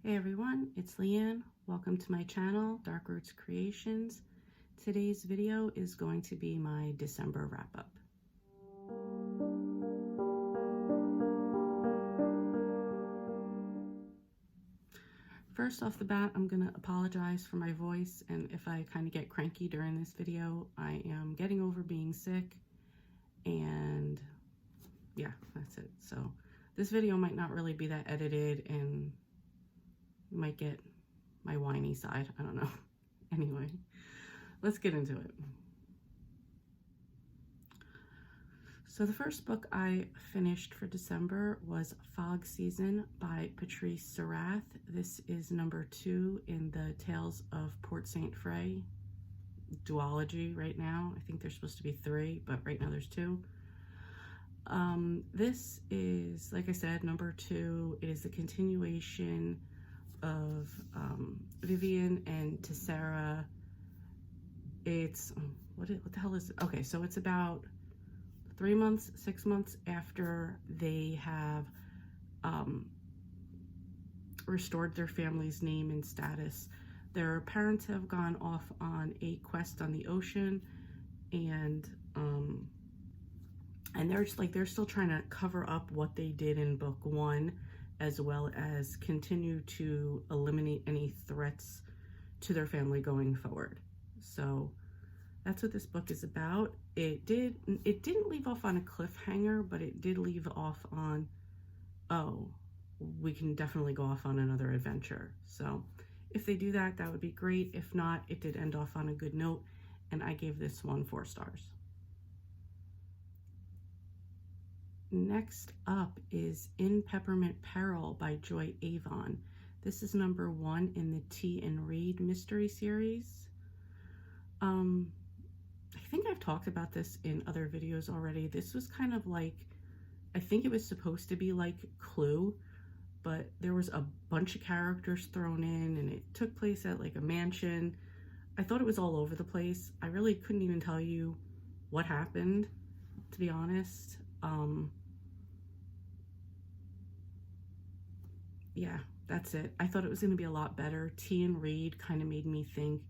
Hey everyone, it's Leanne. Welcome to my channel, Dark Roots Creations. Today's video is going to be my December wrap-up. First off the bat, I'm going to apologize for my voice, and if I kind of get cranky during this video, I am getting over being sick, and yeah, that's it. So this video might not really be that edited, and you might get my whiny side. I don't know. Anyway, let's get into it. So the first book I finished for December was Fog Season by Patrice Sarath. This is number 2 in the Tales of Port St. Frey duology right now. I think there's supposed to be 3, but right now there's 2. This is, like I said, number 2. It is the continuation of Vivian and Tessera. It's, what the hell is it? Okay, so it's about 3 months, 6 months after they have restored their family's name and status. Their parents have gone off on a quest on the ocean, and they're just like, they're still trying to cover up what they did in book 1, as well as continue to eliminate any threats to their family going forward. So that's what this book is about. It didn't leave off on a cliffhanger, but it did leave off on, oh, we can definitely go off on another adventure. So if they do that, that would be great. If not, it did end off on a good note, and I gave this one 4 stars. Next up is In Peppermint Peril by Joy Avon. This is number 1 in the Tea and Read mystery series. I think I've talked about this in other videos already. This was kind of like, I think it was supposed to be like Clue, but there was a bunch of characters thrown in, and it took place at like a mansion. I thought it was all over the place. I really couldn't even tell you what happened, to be honest. Yeah, that's it. I thought it was going to be a lot better. Tea and Read kind of made me think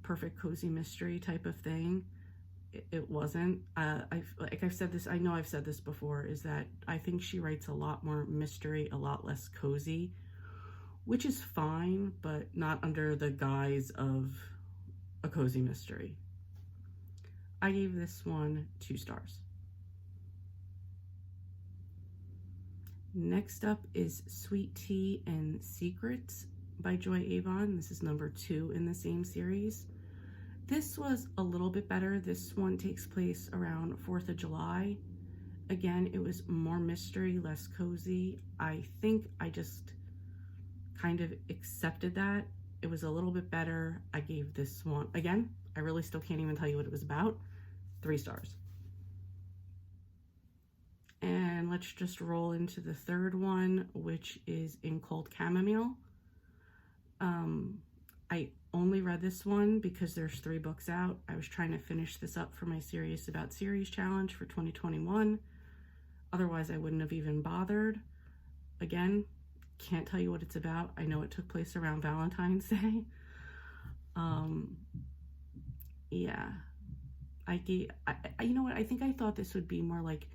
perfect cozy mystery type of thing. It wasn't. Like I've said this, I know I've said this before, is that I think she writes a lot more mystery, a lot less cozy, which is fine, but not under the guise of a cozy mystery. I gave this one 2 stars. Next up is Sweet Tea and Secrets by Joy Avon. This is number 2 in the same series. This was a little bit better. This one takes place around 4th of July. Again, it was more mystery, less cozy. I think I just kind of accepted that. It was a little bit better. I gave this one, again, I really still can't even tell you what it was about, 3 stars. And let's just roll into the third one, which is In Cold Chamomile. I only read this one because there's 3 books out. I was trying to finish this up for my Serious About Series challenge for 2021. Otherwise, I wouldn't have even bothered. Again, can't tell you what it's about. I know it took place around Valentine's Day. Yeah. You know what? I think I thought this would be more like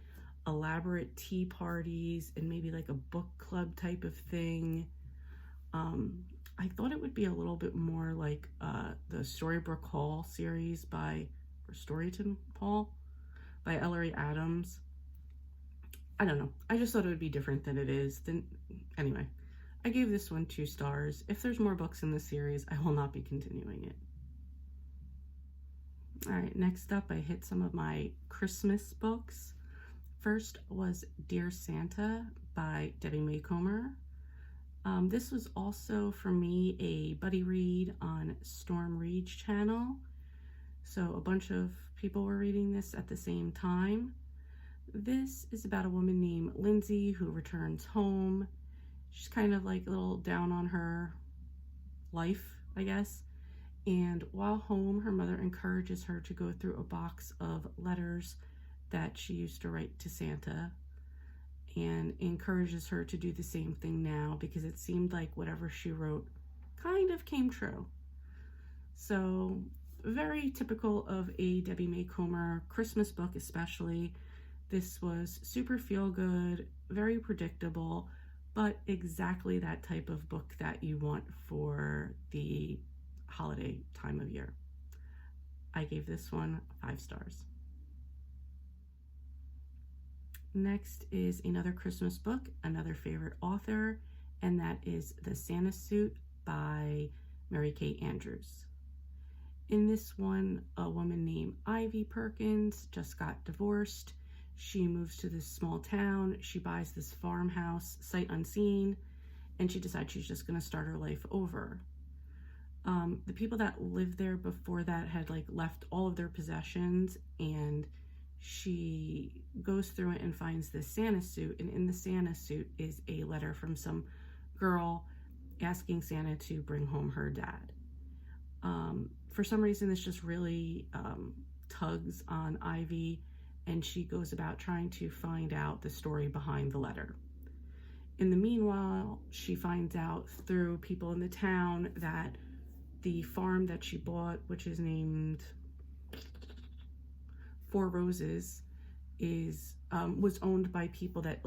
elaborate tea parties and maybe like a book club type of thing. I thought it would be a little bit more like the Storybrooke Hall series or Storyton Hall by Ellery Adams. I don't know. I just thought it would be different than it is. Anyway, I gave this one 2 stars. If there's more books in the series, I will not be continuing it. All right, next up, I hit some of my Christmas books. First was Dear Santa by Debbie Maycomer. This was also, for me, a buddy read on Storm Reed's channel. So a bunch of people were reading this at the same time. This is about a woman named Lindsay who returns home. She's kind of like a little down on her life, I guess. And while home, her mother encourages her to go through a box of letters that she used to write to Santa. and encourages her to do the same thing now because it seemed like whatever she wrote kind of came true. So very typical of a Debbie May Comer Christmas book especially. This was super feel good, very predictable, but exactly that type of book that you want for the holiday time of year. I gave this one 5 stars. Next is another Christmas book, another favorite author, and that is The Santa Suit by Mary Kate Andrews. In this one, a woman named Ivy Perkins just got divorced. She moves to this small town. She buys this farmhouse, sight unseen, and she decides she's just going to start her life over. The people that lived there before that had left all of their possessions, and she goes through it and finds this Santa suit, and in the Santa suit is a letter from some girl asking Santa to bring home her dad. For some reason, this just really tugs on Ivy, and she goes about trying to find out the story behind the letter. In the meanwhile, she finds out through people in the town that the farm that she bought, which is named Four Roses, was owned by people that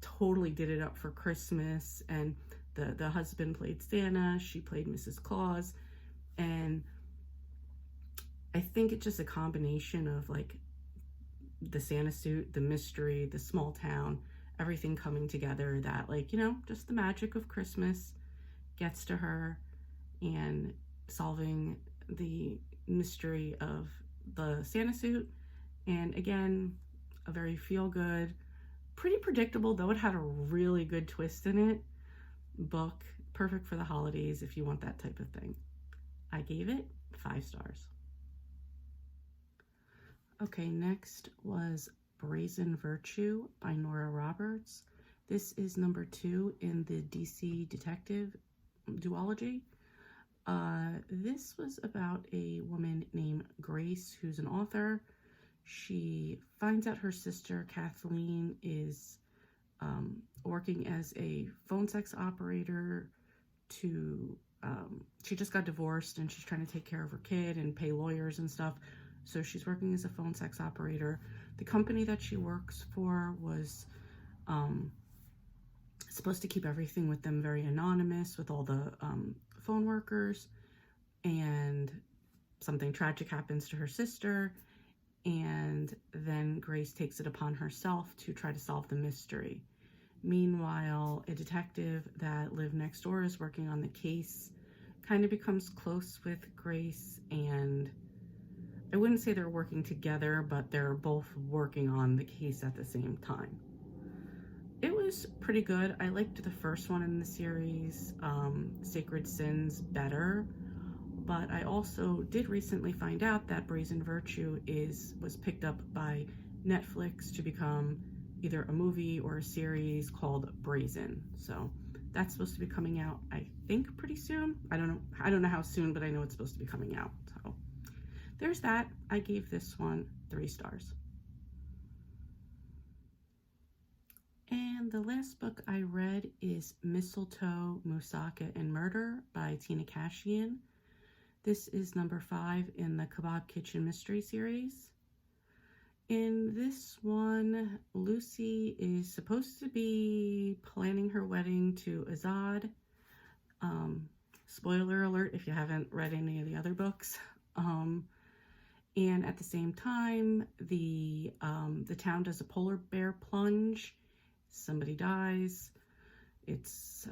totally did it up for Christmas, and the husband played Santa, she played Mrs. Claus, and I think it's just a combination of the Santa suit, the mystery, the small town, everything coming together that just the magic of Christmas gets to her, and solving the mystery of the Santa suit. And again, a very feel-good, pretty predictable, though it had a really good twist in it, book. Perfect for the holidays if you want that type of thing. I gave it 5 stars. Okay, next was Brazen Virtue by Nora Roberts. This is number 2 in the DC Detective duology. This was about a woman named Grace who's an author. She finds out her sister Kathleen is working as a phone sex operator she just got divorced and she's trying to take care of her kid and pay lawyers and stuff. So she's working as a phone sex operator. The company that she works for was supposed to keep everything with them very anonymous with all the phone workers, and something tragic happens to her sister, and then Grace takes it upon herself to try to solve the mystery. Meanwhile, a detective that lived next door is working on the case, kind of becomes close with Grace, and I wouldn't say they're working together, but they're both working on the case at the same time. It was pretty good. I liked the first one in the series, Sacred Sins, better, but I also did recently find out that Brazen Virtue was picked up by Netflix to become either a movie or a series called Brazen. So that's supposed to be coming out, I think, pretty soon. I don't know how soon, but I know it's supposed to be coming out. So there's that. I gave this one 3 stars. And the last book I read is Mistletoe, Musaka, and Murder by Tina Cashian. This is number 5 in the Kebab Kitchen Mystery Series. In this one, Lucy is supposed to be planning her wedding to Azad. Spoiler alert if you haven't read any of the other books. And at the same time, the town does a polar bear plunge. Somebody dies. It's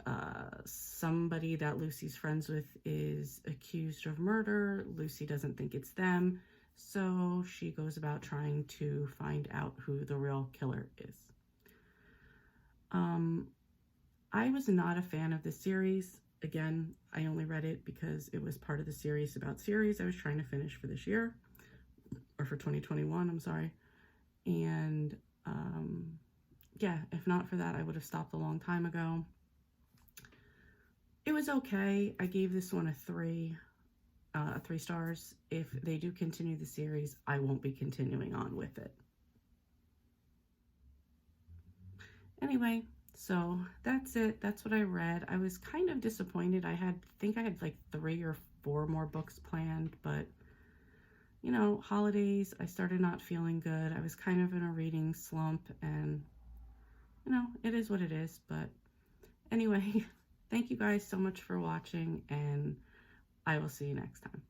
somebody that Lucy's friends with is accused of murder. Lucy doesn't think it's them, so she goes about trying to find out who the real killer is. I was not a fan of this series. Again, I only read it because it was part of the series about series I was trying to finish for this year, or for 2021, I'm sorry. And yeah, if not for that, I would have stopped a long time ago. It was okay. I gave this one a 3 stars. If they do continue the series, I won't be continuing on with it. Anyway, so that's it. That's what I read. I was kind of disappointed. I had like 3 or 4 more books planned, but you know, holidays, I started not feeling good. I was kind of in a reading slump, and you know, it is what it is. But anyway, thank you guys so much for watching, and I will see you next time.